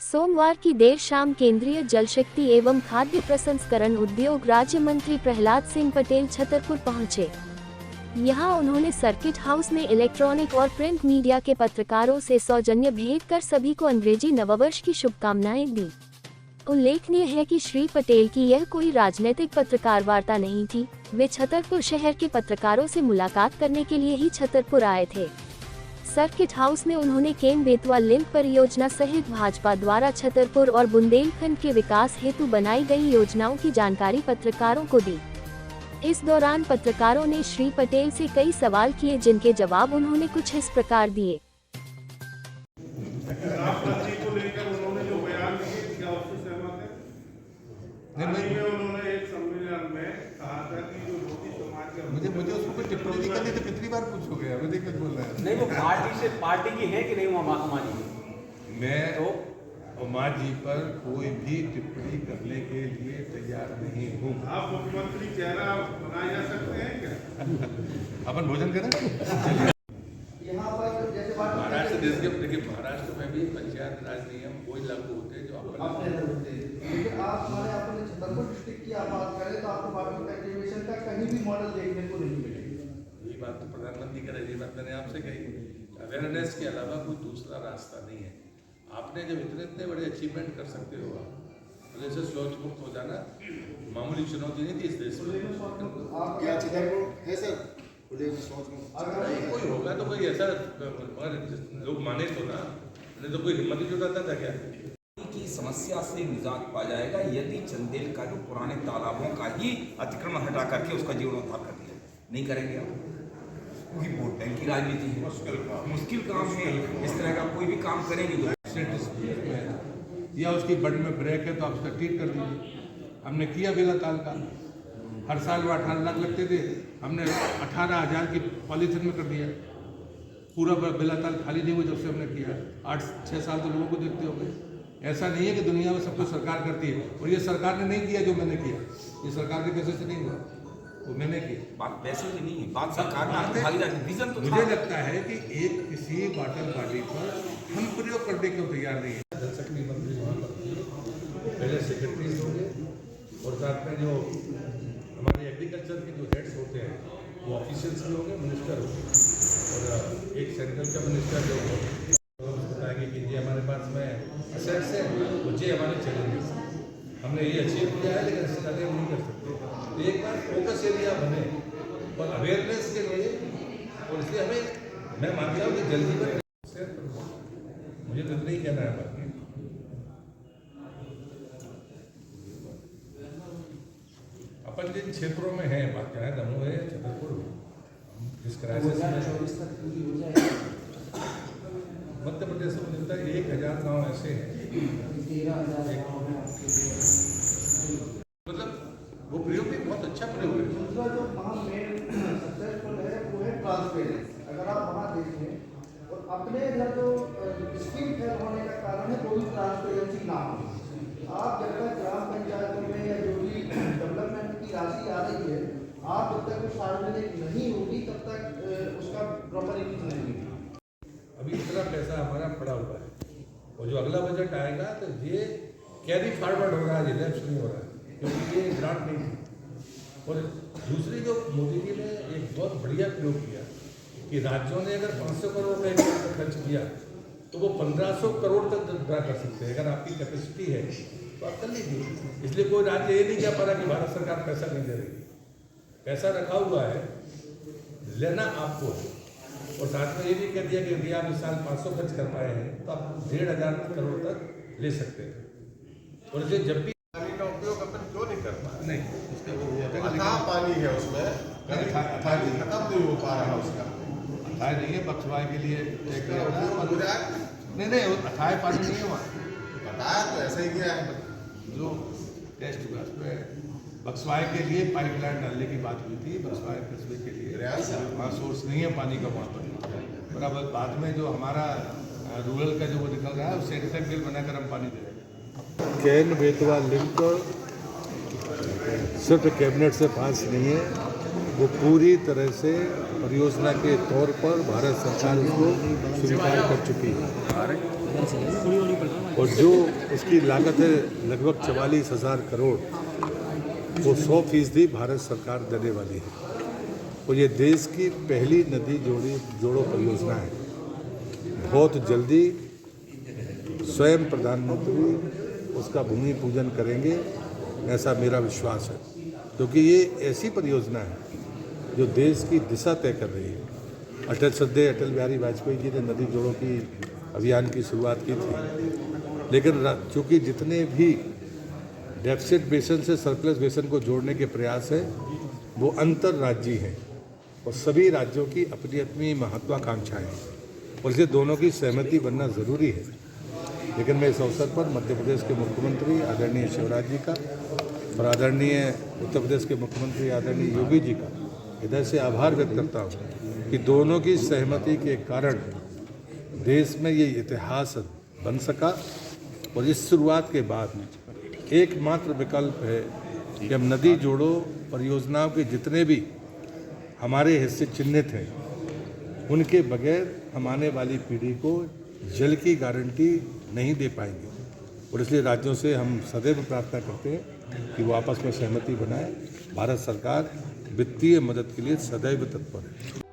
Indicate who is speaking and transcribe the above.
Speaker 1: सोमवार की देर शाम केंद्रीय जल शक्ति एवं खाद्य प्रसंस्करण उद्योग राज्य मंत्री प्रहलाद सिंह पटेल छतरपुर पहुंचे। यहां उन्होंने सर्किट हाउस में इलेक्ट्रॉनिक और प्रिंट मीडिया के पत्रकारों से सौजन्य भेंट कर सभी को अंग्रेजी नववर्ष की शुभकामनाएं दी। उल्लेखनीय है कि श्री पटेल की यह कोई राजनीतिक पत्रकार वार्ता नहीं थी, वे छतरपुर शहर के पत्रकारों से मुलाकात करने के लिए ही छतरपुर आए थे। सर्किट हाउस में उन्होंने केन बेतवा लिंक परियोजना सहित भाजपा द्वारा छतरपुर और बुंदेलखंड के विकास हेतु बनाई गई योजनाओं की जानकारी पत्रकारों को दी। इस दौरान पत्रकारों ने श्री पटेल से कई सवाल किए, जिनके जवाब उन्होंने कुछ इस प्रकार दिए।
Speaker 2: मुझे उसको कोई टिप्पणी नहीं करनी, तो कितनी बार पूछोगे? अभी देखिए बोल रहे हैं
Speaker 3: नहीं, वो पार्टी की है कि नहीं उमा जी?
Speaker 2: मैं तो उमा जी पर कोई भी टिप्पणी करने के लिए तैयार नहीं हूँ।
Speaker 4: आप मुख्यमंत्री चेहरा बनाए जा सकते हैं क्या?
Speaker 2: अपन भोजन करें।
Speaker 5: यहाँ पर जैसे
Speaker 2: महाराष्ट्र देश के, देखिए महाराष्ट्र में भी पंचायत राज नियम वही लागू होते हैं जो
Speaker 5: अपने होते हैं। लेकिन आप हमारे अपने छतरपुर डिस्ट्रिक्ट की आप बात करें तो आपको वाटर एक्टिवेशन का कहीं भी मॉडल देखने को नहीं मिलेगा।
Speaker 2: यही बात तो प्रधानमंत्री कर रहे, बात मैंने आपसे कही। अवेयरनेस के अलावा कोई दूसरा रास्ता नहीं है। आपने जब इतने बड़े अचीवमेंट कर सकते हो, आप जैसे शौच मुक्त हो जाना मामूली चुनौती नहीं थी इस देश में।
Speaker 5: क्या है सर?
Speaker 2: कोई होगा तो कोई ऐसा लोग माने तो ना, नहीं तो कोई हिम्मत ही जुटाता था क्या?
Speaker 6: की समस्या से निजात पा जाएगा यदि चंदेल का जो पुराने तालाबों का ही अतिक्रमण हटा करके उसका जीर्णोद्धार कर दिया। नहीं करेंगे आप, क्योंकि वोट बैंक की राजनीति है। मुश्किल काम है, इस तरह का कोई भी काम करेंगे तो
Speaker 2: या उसकी बड में ब्रेक है तो आप उसका ठीक कर दीजिए। हमने किया बेलाताल का, हर साल वो 18 लाख लगते थे, हमने 18,000 की पॉलीथिन में कर दिया। पूरा बेलाताल खाली नहीं हुआ जब से हमने किया। 8-6 साल तो लोगों को देखते हो गए। ऐसा नहीं है कि दुनिया में सब कुछ सरकार करती है, और ये सरकार ने नहीं किया जो मैंने किया। ये सरकार के पैसे से नहीं हुआ, वो मैंने किया।
Speaker 6: बात पैसे की नहीं है, बात सरकार में भागीदारी विजन तो
Speaker 2: मुझे लगता है कि एक किसी वाटर बॉडी पर हम प्रयोग करने को तैयार नहीं है। जल शक्ति मंत्री वहाँ पर पहले सेक्रेटरीज होंगे, और साथ में जो हमारे एग्रीकल्चर के जो हेड्स होते हैं वो ऑफिशियल्स भी होंगे, मिनिस्टर होंगे, और एक सेंट्रल का मिनिस्टर जो बताएंगे कि ये हमारे पास में असेट्स है, और ये हमारे चैलेंजेस हैं। हमने ये अचीव किया है, लेकिन इससे ज़्यादा हम नहीं कर सकते। तो एक बार फोकस एरिया बने और अवेयरनेस के लिए, और इसलिए हमें, मैं मानता हूँ कि जल्दी में मुझे तो नहीं कहना है बाकी। अपन जिन क्षेत्रों में है, बात चाहे दमोह है, छतरपुर, जिस क्राइसिस मध्य प्रदेश में मिलता है 1000 गाँव ऐसे हैं, मतलब वो प्रयोग भी बहुत अच्छा प्रयोग है।
Speaker 5: दूसरा जो वहाँ मेन सक्सेसफुल है वो है ट्रांसपेरेंसी। अगर आप वहाँ देखें, और अपने इधर जो स्कीम फेल होने का कारण है वो भी ट्रांसपेरेंसी ना हो। आप जब तक ग्राम पंचायतों में या जो भी डेवलपमेंट की राशि आ रही है, आप जब तक वो सार्वजनिक नहीं होगी तब तक उसका प्रॉपर यूज नहीं होगी।
Speaker 2: अभी इतना पैसा हमारा पड़ा हुआ है, और जो अगला बजट आएगा तो ये कैरी फॉरवर्ड हो रहा है, रिलैप्स नहीं हो रहा है, क्योंकि ये ग्रांट नहीं थी। और दूसरी जो मोदी जी ने एक बहुत बढ़िया प्रयोग किया कि राज्यों ने अगर 500 करोड़ का एक बार खर्च किया तो वो 1500 करोड़ तक ड्रा कर सकते हैं। अगर आपकी कैपेसिटी है तो आप कर लीजिए। इसलिए कोई राज्य ये नहीं कह पा रहा कि भारत सरकार पैसा नहीं दे रही। पैसा रखा हुआ है, लेना आपको है। और साथ में ये भी कह दिया कि यदि आप इस साल 500 खर्च कर पाए हैं तो आप 1500 करोड़ तक ले सकते हैं। और इसे जब भी
Speaker 4: पानी का उपयोग अपन क्यों नहीं कर पा रहे?
Speaker 2: नहीं, उसका वो
Speaker 4: कहाँ पानी है उसमें, पानी खत्म नहीं हो पा रहा उसका।
Speaker 2: अथाय नहीं है, बक्सवाई के लिए एक
Speaker 4: नहीं
Speaker 2: नहीं, अथाय पानी नहीं है वहाँ।
Speaker 4: बताया तो ऐसा ही किया है।
Speaker 2: जो टेस्ट हुआ उसमें बक्सवाई के लिए पाइपलाइन डालने की बात हुई थी, बक्सवाई कस्बे के लिए। वहाँ सोर्स नहीं है पानी का वहाँ पर। बराबर बाद में जो हमारा रूरल का जो वो निकल रहा है, उससे सेंट्रल बिल बनाकर हम पानी दे रहे हैं।
Speaker 7: केन बेतवा लिंक सिर्फ कैबिनेट से पास नहीं है, वो पूरी तरह से परियोजना के तौर पर भारत सरकार उसको स्वीकार कर चुकी है। और जो उसकी लागत है लगभग 44,000 करोड़, वो 100% भारत सरकार देने वाली है। और ये देश की पहली नदी जोड़ो परियोजना है। बहुत जल्दी स्वयं प्रधानमंत्री उसका भूमि पूजन करेंगे, ऐसा मेरा विश्वास है, क्योंकि ये ऐसी परियोजना है जो देश की दिशा तय कर रही है। अटल बिहारी वाजपेयी जी ने नदी जोड़ों की अभियान की शुरुआत की थी, लेकिन चूँकि जितने भी डेफिसिट बेसन से सरप्लस बेसन को जोड़ने के प्रयास हैं वो अंतर्राज्यीय हैं और सभी राज्यों की अपनी अपनी महत्वाकांक्षाएं हैं और इसे दोनों की सहमति बनना ज़रूरी है। लेकिन मैं इस अवसर पर मध्य प्रदेश के मुख्यमंत्री आदरणीय शिवराज जी का और आदरणीय उत्तर प्रदेश के मुख्यमंत्री आदरणीय योगी जी का हृदय से आभार व्यक्त करता हूँ कि दोनों की सहमति के कारण देश में ये इतिहास बन सका। और इस शुरुआत के बाद एकमात्र विकल्प है कि हम नदी जोड़ो परियोजनाओं के जितने भी हमारे हिस्से चिन्हित हैं उनके बगैर हम आने वाली पीढ़ी को जल की गारंटी नहीं दे पाएंगे। और इसलिए राज्यों से हम सदैव प्रार्थना करते हैं कि वो आपस में सहमति बनाए। भारत सरकार वित्तीय मदद के लिए सदैव तत्पर है।